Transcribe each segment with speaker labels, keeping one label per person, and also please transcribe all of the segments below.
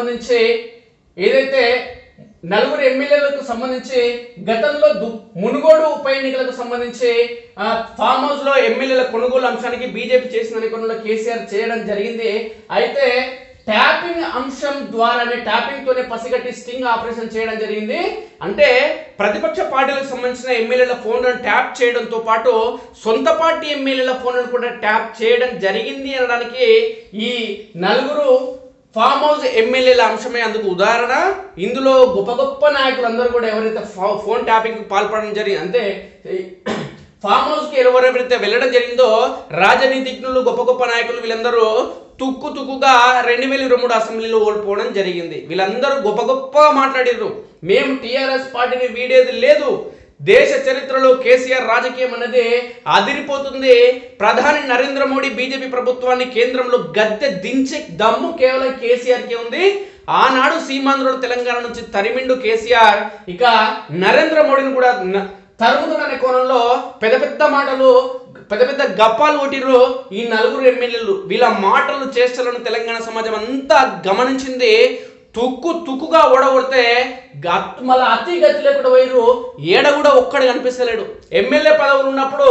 Speaker 1: సంబంధించి ఏదైతే నలుగురు ఎమ్మెల్యేలకు సంబంధించి గతంలో మునుగోడు ఉప ఎన్నికలకు సంబంధించి ఫామ్ హౌస్ లో ఎమ్మెల్యేల కొనుగోలు అంశానికి బీజేపీ చేసిన కొనుగోలు కేసీఆర్ చేయడం జరిగింది. అయితే ట్యాపింగ్ అంశం ద్వారానే ట్యాపింగ్ తోనే పసిగట్టి స్టింగ్ ఆపరేషన్ చేయడం జరిగింది. అంటే ప్రతిపక్ష పార్టీలకు సంబంధించిన ఎమ్మెల్యేల ఫోన్లను ట్యాప్ చేయడంతో పాటు సొంత పార్టీ ఎమ్మెల్యేల ఫోన్లను కూడా ట్యాప్ చేయడం జరిగింది అనడానికి ఈ నలుగురు ఫామ్ హౌస్ ఎమ్మెల్యేల అంశమే అందుకు ఉదాహరణ. ఇందులో గొప్ప గొప్ప నాయకులందరూ కూడా ఎవరైతే ఫోన్ ట్యాపింగ్ పాల్పడడం జరిగింది అంటే ఫామ్ హౌస్ కి ఎవరెవరైతే వెళ్ళడం జరిగిందో రాజనీతిజ్ఞులు గొప్ప గొప్ప నాయకులు వీళ్ళందరూ తుక్కుగా 2023 అసెంబ్లీలో ఓడిపోవడం జరిగింది. వీళ్ళందరూ గొప్ప గొప్ప మాట్లాడారు. మేము టీఆర్ఎస్ పార్టీని వీడేది లేదు, దేశ చరిత్రలో కేసీఆర్ రాజకీయం అనేది అదిరిపోతుంది, ప్రధాని నరేంద్ర మోడీ బీజేపీ ప్రభుత్వాన్ని కేంద్రంలో గద్దె దించే దమ్ము కేవలం కేసీఆర్కే ఉంది. ఆనాడు సీమాంధ్రుడు తెలంగాణ నుంచి తరిమిండు కేసీఆర్, ఇక నరేంద్ర మోడీని కూడా తరుముతున్న కోణంలో పెద్ద పెద్ద మాటలు పెద్ద పెద్ద గప్పాలు కొట్టిర్రు ఈ నలుగురు ఎమ్మెల్యేలు. వీళ్ళ మాటలు చేష్టలను తెలంగాణ సమాజం అంతా గమనించింది. తుక్కుగా ఓడగొడితే మళ్ళీ అతి గతి లేకుండా పోయిర్రు. ఏడ కూడా ఒక్కడు కనిపిస్తలేడు. ఎమ్మెల్యే పదవులు ఉన్నప్పుడు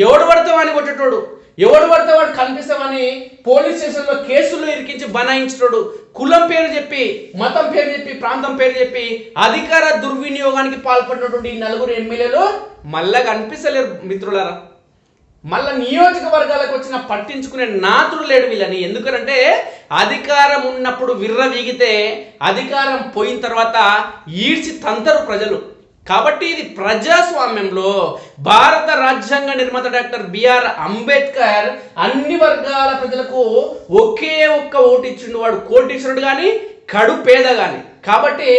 Speaker 1: ఎవడు పడితే వాడిని కొట్టేటోడు, ఎవడు పడితే వాడు కనిపిస్తామని పోలీస్ స్టేషన్లో కేసులు ఇరికించి బనాయించాడు. కులం పేరు చెప్పి, మతం పేరు చెప్పి, ప్రాంతం పేరు చెప్పి అధికార దుర్వినియోగానికి పాల్పడినటువంటి ఈ నలుగురు ఎమ్మెల్యేలు మళ్ళా కనిపిస్తలేరు మిత్రులారా. మళ్ళా నియోజకవర్గాలకు వచ్చిన పట్టించుకునే నాతుడు లేడు వీళ్ళని. ఎందుకంటే అధికారం ఉన్నప్పుడు విర్రవీగితే అధికారం పోయిన తర్వాత ఈడ్చి తంతరు ప్రజలు. కాబట్టి ఇది ప్రజాస్వామ్యంలో భారత రాజ్యాంగ నిర్మాత డాక్టర్ బిఆర్ అంబేద్కర్ అన్ని వర్గాల ప్రజలకు ఒకే ఒక్క ఓటు ఇచ్చిండు. వాడు కోటీశ్వరుడు కానీ కడు పేద కానీ. కాబట్టి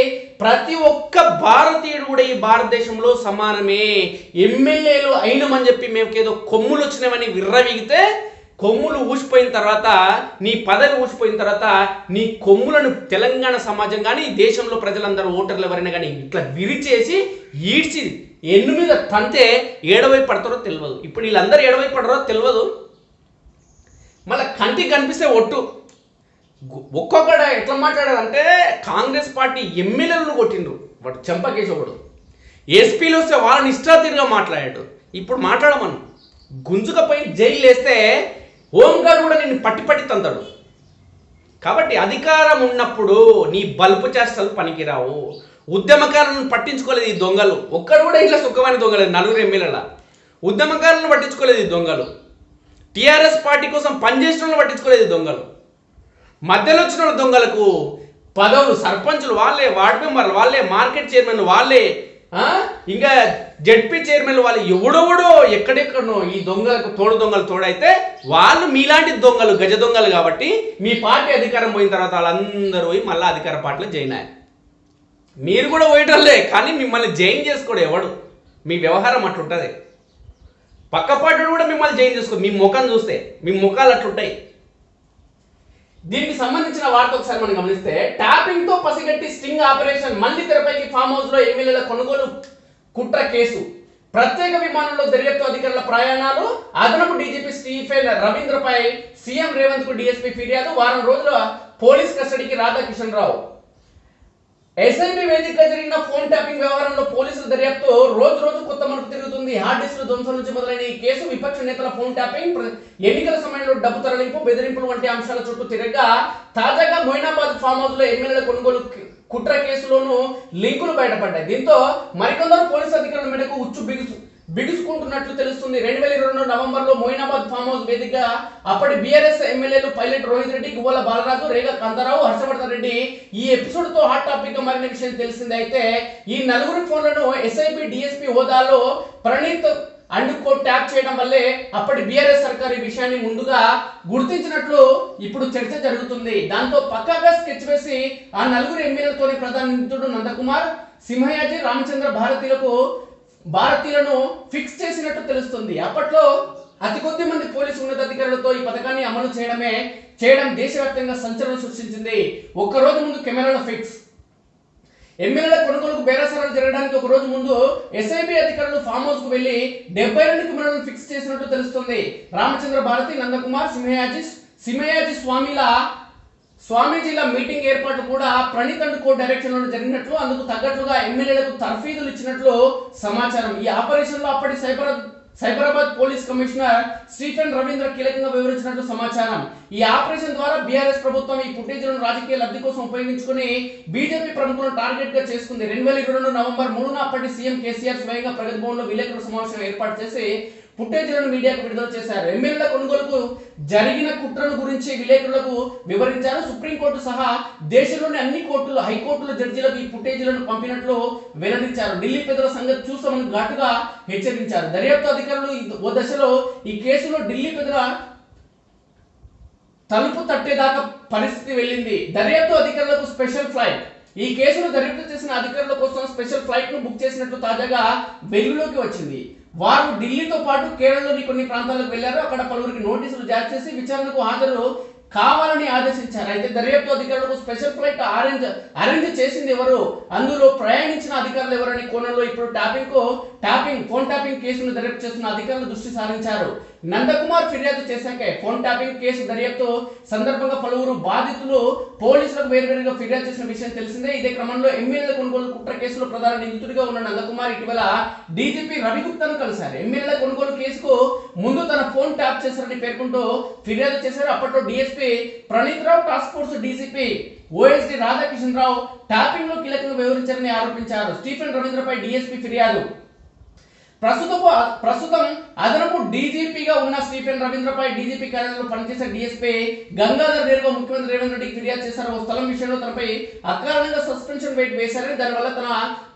Speaker 1: ప్రతి ఒక్క భారతీయుడు కూడా ఈ భారతదేశంలో సమానమే. ఎమ్మెల్యేలు అయినమని చెప్పి మేము ఏదో కొమ్ములు వచ్చినామని విర్రవీగితే కొమ్ములు ఊసిపోయిన తర్వాత, నీ పదవి ఊసిపోయిన తర్వాత నీ కొమ్ములను తెలంగాణ సమాజం కానీ దేశంలో ప్రజలందరూ ఓటర్లు ఎవరైనా కానీ ఇట్లా విరిచేసి ఈడ్చి ఎన్ను మీద తంతే ఏడవైపు పడతారో తెలియదు. ఇప్పుడు వీళ్ళందరూ ఏడవైపు పడరో తెలియదు. మళ్ళీ కంటికి కనిపిస్తే ఒట్టు ఒక్కొక్కడ ఎట్లా మాట్లాడారంటే కాంగ్రెస్ పార్టీ ఎమ్మెల్యేలను కొట్టిండ్రు. వాడు చెంపకేసి ఒకడు ఎస్పీలు వస్తే వాళ్ళని ఇష్టాతీరుగా మాట్లాడాడు. ఇప్పుడు మాట్లాడమను గుంజుకపోయి జైలు వేస్తే హోంగార్డు కూడా నిన్ను పట్టి తంతాడు. కాబట్టి అధికారం ఉన్నప్పుడు నీ బల్పు చేష్టలు పనికిరావు. ఉద్యమకారులను పట్టించుకోలేదు ఈ దొంగలు. ఒక్కడు కూడా ఇట్లా సుఖమైన దొంగలేదు. నలుగురు ఎమ్మెల్యేల ఉద్యమకారులను పట్టించుకోలేదు ఈ దొంగలు. టీఆర్ఎస్ పార్టీ కోసం పనిచేసిన వాళ్ళని పట్టించుకోలేదు ఈ దొంగలు. మధ్యలో వచ్చిన దొంగలకు పదవులు, సర్పంచులు వాళ్ళే, వార్డు మెంబర్లు వాళ్ళే, మార్కెట్ చైర్మన్ వాళ్ళే, ఇంకా జడ్పీ చైర్మన్ వాళ్ళు, ఎవడెవడో ఎక్కడెక్కడనో ఈ దొంగలకు తోడు తోడైతే వాళ్ళు మీలాంటి దొంగలు, గజ దొంగలు. కాబట్టి మీ పార్టీ అధికారం పోయిన తర్వాత వాళ్ళందరూ పోయి మళ్ళీ అధికార పార్టీలో జాయిన్ అయ్యారు. మీరు కూడా పోయటంలే, కానీ మిమ్మల్ని జాయిన్ చేసుకోడు ఎవడు. మీ వ్యవహారం అట్లుంటుంది. పక్క పార్టీ కూడా మిమ్మల్ని జాయిన్ చేసుకో. మీ ముఖం చూస్తే మీ ముఖాలు అట్లుంటాయి. దీనికి సంబంధించిన వార్త ఒకసారి మనం గమనిస్తే, ట్యాపింగ్ తో పసిగట్టి స్టింగ్ ఆపరేషన్ మళ్లీ తెరపైకి. ఫామ్ హౌస్ లో ఎమ్మెల్యేల కొనుగోలు కుట్ర కేసు, ప్రత్యేక విమానంలో దర్యాప్తు అధికారుల ప్రయాణాలు, అదనపు డీజీపీ స్టీఫెన్ రవీంద్రపై సీఎం రేవంత్ కు డీఎస్పీ ఫిర్యాదు, వారం రోజుల పోలీస్ కస్టడీకి రాధాకిషన్ రావు. ఎస్ఐబి వేదికగా జరిగిన ఫోన్ ట్యాపింగ్ వ్యవహారంలో పోలీసుల దర్యాప్తు రోజు కొత్త మలుపు తిరుగుతుంది. హార్డ్ డిస్క్ ధ్వంసం నుంచి మొదలైన ఈ కేసు విపక్ష నేతల ఫోన్ ట్యాపింగ్, ఎన్నికల సమయంలో డబ్బు తరలింపు, బెదిరింపులు వంటి అంశాల చుట్టూ తిరగగా తాజాగా మొయినాబాద్ ఫామ్ హౌస్ లో ఎమ్మెల్యేల కొనుగోలు కుట్ర కేసులోనూ లింకులు బయటపడ్డాయి. దీంతో మరికొందరు పోలీసు అధికారుల మేరకు బిగుసుకుంటున్నట్లు తెలుస్తుంది. 2022 నవంబర్లో మొయినాబాద్ ఫామ్ హౌస్ వేదికగా అప్పటి బీఆర్ఎస్ ఎమ్మెల్యేలు పైలట్ రోహిత్ రెడ్డి, గువ్వల బాలరాజు, రేగా కాంతారావు, హర్షవర్ధన్ రెడ్డి ఈ ఎపిసోడ్ తో హాట్ టాపిక్ గా మారిన విషయం తెలిసిందే. అయితే ఈ నలుగురి ఫోన్లను ఎస్ఐబి డిఎస్పీ హోదాలో ప్రణీత్ అండుకో ట్యాప్ చేయడం వల్లే అప్పటి బీఆర్ఎస్ సర్కార్ ఈ విషయాన్ని ముందుగా గుర్తించినట్లు ఇప్పుడు చర్చ జరుగుతుంది. దాంతో పక్కాగా స్కెచ్ వేసి ఆ నలుగురు ఎమ్మెల్యేలతోని ప్రధాన నిందితుడు నందకుమార్, సింహయాజీ, రామచంద్ర భారతీయులను ఫిక్స్ చేసినట్టు తెలుస్తుంది. అప్పట్లో అతి కొద్ది మంది పోలీసు ఉన్నతాధికారులతో ఈ పథకాన్ని అమలు చేయడం దేశవ్యాప్తంగా సంచలనం సృష్టించింది. ఒక్కరోజు ముందు కెమెరాల ఫిక్స్, ఎమ్మెల్యేల కొనుగోలుకు బేరసారాలు జరగడానికి ఒక రోజు ముందు ఎస్ఐబి అధికారులు ఫామ్ హౌస్ కు వెళ్లి 72 కెమెరాలను ఫిక్స్ చేసినట్టు తెలుస్తుంది. రామచంద్ర భారతి, నందకుమార్, సింహయాజీ స్వామిల స్వామీజీల మీటింగ్ ఏర్పాటు కూడా ప్రణీత్ అండ్ కో డైరెక్షన్ లో జరిగినట్లు, అందుకు తగ్గట్లుగా ఎమ్మెల్యేలకు తర్ఫీదులు ఇచ్చినట్లు సమాచారం. ఈ ఆపరేషన్ లో అప్పటి Cyberabad police commissioner Stephen Ravindra కీలకంగా వివరించినట్లు సమాచారం. ఈ ఆపరేషన్ ద్వారా బీఆర్ఎస్ ప్రభుత్వం ఈ ఫుటేజ్లను రాజకీయ లబ్ధి కోసం ఉపయోగించుకుని బీజేపీ ప్రముఖులను టార్గెట్ గా చేసుకుంది. 2022 నవంబర్ 3న అప్పటి సీఎం కేసీఆర్ స్వయంగా ప్రగతి భవన్ లో విలేకరుల సమావేశం ఏర్పాటు చేసి ఫుటేజ్లను మీడియాకు విడుదల చేశారు. ఎమ్మెల్యేల కొనుగోలుకు జరిగిన కుట్రను గురించి విలేకరులకు వివరించారు. సుప్రీంకోర్టు సహా దేశంలోని అన్ని కోర్టులు, హైకోర్టుల జడ్జీలకు ఈ ఫుటేజ్లను పంపినట్లు వెల్లడించారు. ఢిల్లీ పెద్దల సంగతి చూస్తామని ఘాటుగా హెచ్చరించారు. దర్యాప్తు అధికారులు ఓ దశలో ఈ కేసులో ఢిల్లీ పెద్దల తలుపు తట్టేదాకా పరిస్థితి వెళ్ళింది. దర్యాప్తు అధికారులకు స్పెషల్ ఫ్లైట్, ఈ కేసును దర్యాప్తు చేసిన అధికారుల కోసం స్పెషల్ ఫ్లైట్ ను బుక్ చేసినట్లు తాజాగా వెలుగులోకి వచ్చింది. వారు ఢిల్లీతో పాటు కేరళలోని కొన్ని ప్రాంతాలకు వెళ్లారు. అక్కడ పలువురికి నోటీసులు జారీ చేసి విచారణకు హాజరు కావాలని ఆదేశించారు. అయితే దర్యాప్తు అధికారులకు స్పెషల్ ఫ్లైట్ అరేంజ్ చేసింది ఎవరు, అందులో ప్రయాణించిన అధికారులు ఎవరని కోణంలో ఇప్పుడు ఫోన్ ట్యాపింగ్ కేసును దర్యాప్తు చేస్తున్న అధికారులు దృష్టి సారించారు. నందకుమార్ ఫిర్యాదు చేశాకే ఫోన్ ట్యాపింగ్ కేసు దర్యాప్తు సందర్భంగా పలువురు బాధితులు పోలీసులకు వేరువేరుగా ఫిర్యాదు చేసిన విషయం తెలిసిందే. ఇదే క్రమంలో ఎమ్మెల్యేల కొనుగోలు కుట్ర కేసులో ప్రధాన నిందితుడిగా ఉన్న నందకుమార్ ఇటీవల డీజీపీ రవిగుప్తాను కలిశారు. ఎమ్మెల్యేల కొనుగోలు కేసుకు ముందు తన ఫోన్ ట్యాప్ చేశారని పేర్కొంటూ ఫిర్యాదు చేశారు. అప్పట్లో DSP Praneeth Rao, task force DCP OSD Radhakishan Rao tapping లో కీలకంగా వివరించారని ఆరోపించారు. స్టీఫెన్ రవీంద్రపై డీఎస్పీ ఫిర్యాదు. ప్రస్తుతం అదనపు డీజీపీగా ఉన్న స్టీఫెన్ రవీంద్రపై డీజీపీ కార్యాలయంలో పనిచేసే డీఎస్పీ గంగాధర్ నేరుగా ముఖ్యమంత్రి రేవంత్ రెడ్డికి ఫిర్యాదు చేశారు. ఓ స్థలం విషయంలో తనపై అకారణంగా సస్పెన్షన్ వేట్ వేశారని, దానివల్ల తన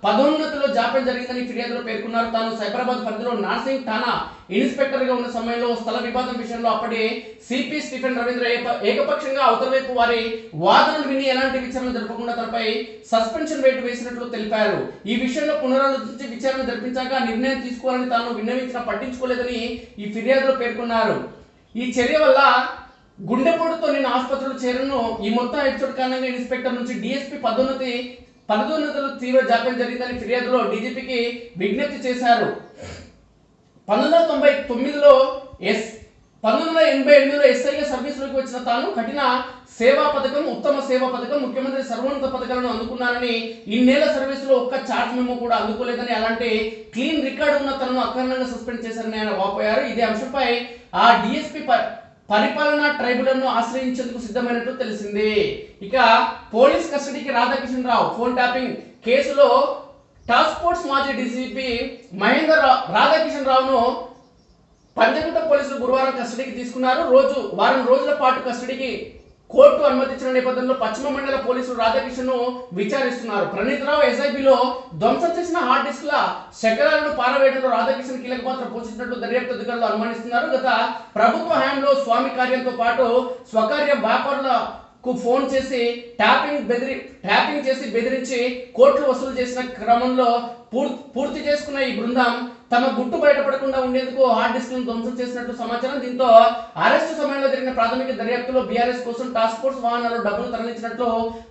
Speaker 1: పదోన్నతిలో జాప్యం జరిగిందని ఫిర్యాదులో పేర్కొన్నారు. తాను సైబరాబాద్ పరిధిలో నార్సింగ్ ఠాణా ఇన్స్పెక్టర్ గా ఉన్న సమయంలో స్థల వివాదం విషయంలో అప్పటి సిపి స్టీఫెన్ రవీంద్ర ఏకపక్షంగా అవతల వైపు వారి వాదనలు విని ఎలాంటి విచారణ జరపకుండా తనపై సస్పెన్షన్ వేటు వేసినట్లు తెలిపారు. ఈ విషయంలో పునరాలోచించి విచారణ జరిపించాక నిర్ణయం తీసుకోవాలని తాను విన్నవించినా పట్టించుకోలేదని ఈ ఫిర్యాదులో పేర్కొన్నారు. ఈ చర్య వల్ల గుండెపోటుతో నేను ఆసుపత్రిలో చేరను. ఈ మొత్తం ఎపిసోడ్ కారణంగా ఇన్స్పెక్టర్ నుంచి డీఎస్పీ పదోన్నతులు తీవ్ర జాప్యం జరిగిందని ఫిర్యాదులో డీజీపీకి విజ్ఞప్తి చేశారు. 1989లో 1988లో ఎస్ఐగా సర్వీసులోకి వచ్చిన తాను కఠిన సేవా పథకం, ఉత్తమ సేవా పథకం, ముఖ్యమంత్రి సర్వోన్నత పథకాలను అందుకున్నానని, ఇన్నేళ్ల సర్వీసులో ఒక్క చార్జ్ మెమో కూడా అందుకోలేదని, అలాంటి క్లీన్ రికార్డు ఉన్న తనను అకారణంగా సస్పెండ్ చేశారని ఆయన వాపోయారు. ఇదే అంశంపై ఆ డీఎస్పీ పరిపాలనా ట్రైబ్యునల్ను ఆశ్రయించేందుకు సిద్ధమైనట్టు తెలిసింది. ఇక పోలీస్ కస్టడీకి రాధాకిషన్ రావు ఫోన్ ట్యాపింగ్ కేసులో టాస్క్ ఫోర్స్ మాజీ డీసీపీ మహేందర్ రాధాకిషన్ రావును పంజగుట్ట పోలీసులు గురువారం కస్టడీకి తీసుకున్నారు. వారం రోజుల పాటు కస్టడీకి కోర్టు అనుమతించిన నేపథ్యంలో పశ్చిమ మండల పోలీసులు రాధాకిషన్ ను విచారిస్తున్నారు. ప్రణీత్ రావు ఎస్ఐబిలో ధ్వంసం చేసిన హార్డ్ డిస్క్ల శకలాలను పారవేయడంలో రాధాకిషన్ కీలక పాత్ర పోషించినట్లు దర్యాప్తు అధికారులు అనుమానిస్తున్నారు. గత ప్రభుత్వ హయాంలో స్వామి కార్యంతో పాటు స్వకార్య వ్యాపారులకు ఫోన్ చేసి ట్యాపింగ్ చేసి బెదిరించి కోట్లు వసూలు చేసిన క్రమంలో పూర్తి చేసుకున్న ఈ బృందం తమ గుట్టు బయటపడకుండా ఉండేందుకు హార్డ్ డిస్క్లను ధ్వంసం చేసినట్లు సమాచారం. దీంతో అరెస్టు సమయంలో జరిగిన ప్రాథమిక దర్యాప్తులో బీఆర్ఎస్ కోసం టాస్క్ ఫోర్స్ వాహనాల్లో డబ్బులు తరలించినట్లు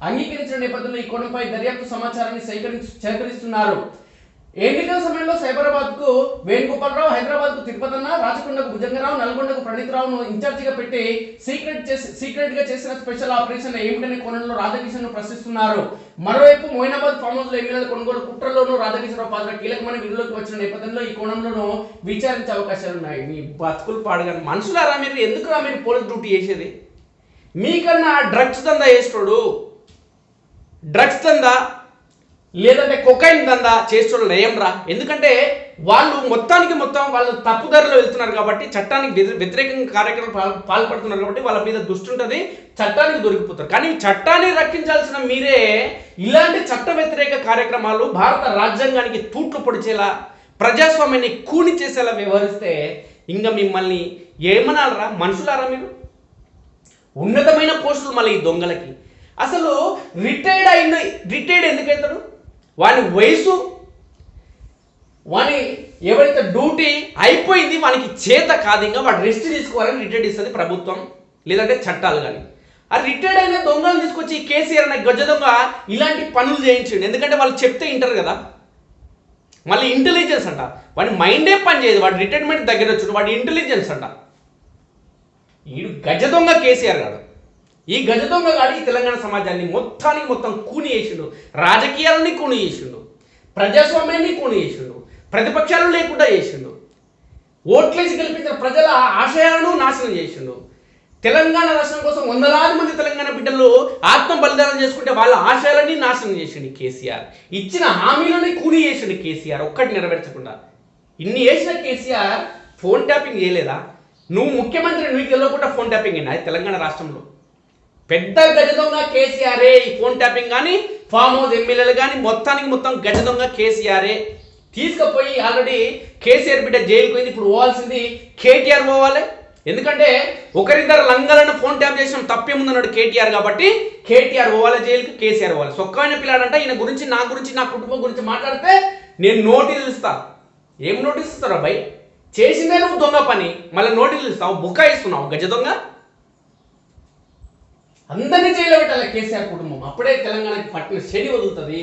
Speaker 1: అంగీకరించిన నేపథ్యంలో ఈ కోణంపై దర్యాప్తు సమాచారాన్ని సేకరిస్తున్నారు. ఎన్నికల సమయంలో సైబరాబాద్ కు వేణుగోపాలరావు, హైదరాబాద్ కు తిరుపతన్న, రాచకొండకు భుజంగరావు, నల్గొండకు ప్రణీత్ రావును ఇన్ఛార్జిగా పెట్టి సీక్రెట్ గా చేసిన స్పెషల్ ఆపరేషన్ ఏమిటనే కోణంలో రాధాకిషన్ ను ప్రశ్నిస్తున్నారు. మరోవైపు మోయినాబాద్ ఫామ్ హౌస్ లో ఎమ్మెల్యేల కొనుగోలు కుట్రలోనూ రాధాకిషన్ రావు పాత్ర కీలకమైన విధుల్లోకి వచ్చిన నేపథ్యంలో ఈ కోణంలోనూ విచారించే అవకాశాలు ఉన్నాయి. మీ బతుకులు పాడుగాని మనుషులారా, మీరు ఎందుకురా మీరు పోలీస్ డ్యూటీ చేసేది? మీకన్నా డ్రగ్స్ దందా చేస్తాడు, డ్రగ్స్ దందా లేదంటే కొకైన్ దందా చేసేవాళ్ళు నయంరా. ఎందుకంటే వాళ్ళు మొత్తం వాళ్ళు తప్పుదారిలో వెళ్తున్నారు కాబట్టి, చట్టానికి వ్యతిరేకంగా కార్యక్రమాలు పాల్పడుతున్నారు కాబట్టి వాళ్ళ మీద దృష్టి ఉంటుంది, చట్టానికి దొరికిపోతారు. కానీ చట్టాన్ని రక్షించాల్సిన మీరే ఇలాంటి చట్ట వ్యతిరేక కార్యక్రమాలు భారత రాజ్యాంగానికి తూట్లు పొడిచేలా, ప్రజాస్వామ్యాన్ని కూని చేసేలా వ్యవహరిస్తే ఇంకా మిమ్మల్ని ఏమనాలరా మనుషులారా? మీరు ఉన్నతమైన పోస్టులు మళ్ళీ ఈ దొంగలకి. అసలు రిటైర్డ్ ఎందుకైతాడు? వాని వయసు, వాని ఎవరైతే డ్యూటీ అయిపోయింది వానికి చేత కాదు, ఇంకా వాడు రెస్ట్ తీసుకోవాలని రిటైర్డ్ ఇస్తుంది ప్రభుత్వం లేదంటే చట్టాలు. కానీ ఆ రిటైర్డ్ అయిన దొంగలను తీసుకొచ్చి కేసీఆర్ అనే గజ దొంగ ఇలాంటి పనులు చేయించండి. ఎందుకంటే వాళ్ళు చెప్తే వింటారు కదా. మళ్ళీ ఇంటెలిజెన్స్ అంట, వాడి మైండే పని చేయదు, వాడు రిటైర్మెంట్ దగ్గర వచ్చాడు, వాడి ఇంటెలిజెన్స్ అంట. వీడు గజ దొంగ కేసీఆర్ గాడు. ఈ గజ దొంగ గాడి ఈ తెలంగాణ సమాజాన్ని మొత్తానికి మొత్తం కూని చేసిండు, రాజకీయాలని కూని చేసిండు, ప్రజాస్వామ్యాన్ని కూని చేసిండు, ప్రతిపక్షాలు లేకుండా చేసిండు, ఓట్లేసి గెలిపించిన ప్రజల ఆశయాలను నాశనం చేసిండు. తెలంగాణ రాష్ట్రం కోసం వందలాది మంది తెలంగాణ బిడ్డలు ఆత్మ బలిదానం చేసుకుంటే వాళ్ళ ఆశయాలన్నీ నాశనం చేసిండు కేసీఆర్. ఇచ్చిన హామీలని కూని చేసిండు కేసీఆర్, ఒక్కటి నెరవేర్చకుండా. ఇన్ని చేసిన కేసీఆర్ ఫోన్ ట్యాపింగ్ చేయలేదా? నువ్వు ముఖ్యమంత్రి, నువ్వు తెలియకుండా ఫోన్ ట్యాపింగ్ అయినా తెలంగాణ రాష్ట్రంలో పెద్ద గజ దొంగ కేసీఆరే. ఈ ఫోన్ ట్యాపింగ్ కానీ ఫామ్ హౌస్ ఎమ్మెల్యేలు కానీ మొత్తానికి మొత్తం గజ దొంగ కేసీఆరే. తీసుకుపోయి ఆల్రెడీ కేసీఆర్ బిడ్డ జైలుకు పోయింది, ఇప్పుడు పోవాల్సింది కేటీఆర్ పోవాలి. ఎందుకంటే ఒకరిద్దరు లంగలను ఫోన్ ట్యాప్ చేసిన తప్పేముందన్నాడు కేటీఆర్, కాబట్టి కేటీఆర్ పోవాలి జైలుకి, కేసీఆర్ పోవాలి. సొక్కమైన పిల్లాడంట ఈయన గురించి, నా గురించి, నా కుటుంబం గురించి మాట్లాడితే నేను నోటీసులు ఇస్తా. ఏం నోటీస్ ఇస్తారా భయ్? చేసిందే నువ్వు దొంగ పని, మళ్ళీ నోటీసులు ఇస్తావు, బుకాయిస్తున్నావు గజ దొంగ. అందరినీ జైల్లో పెట్టాలి కేసీఆర్ కుటుంబం, అప్పుడే తెలంగాణకి పట్టిన శని వదులుతుంది.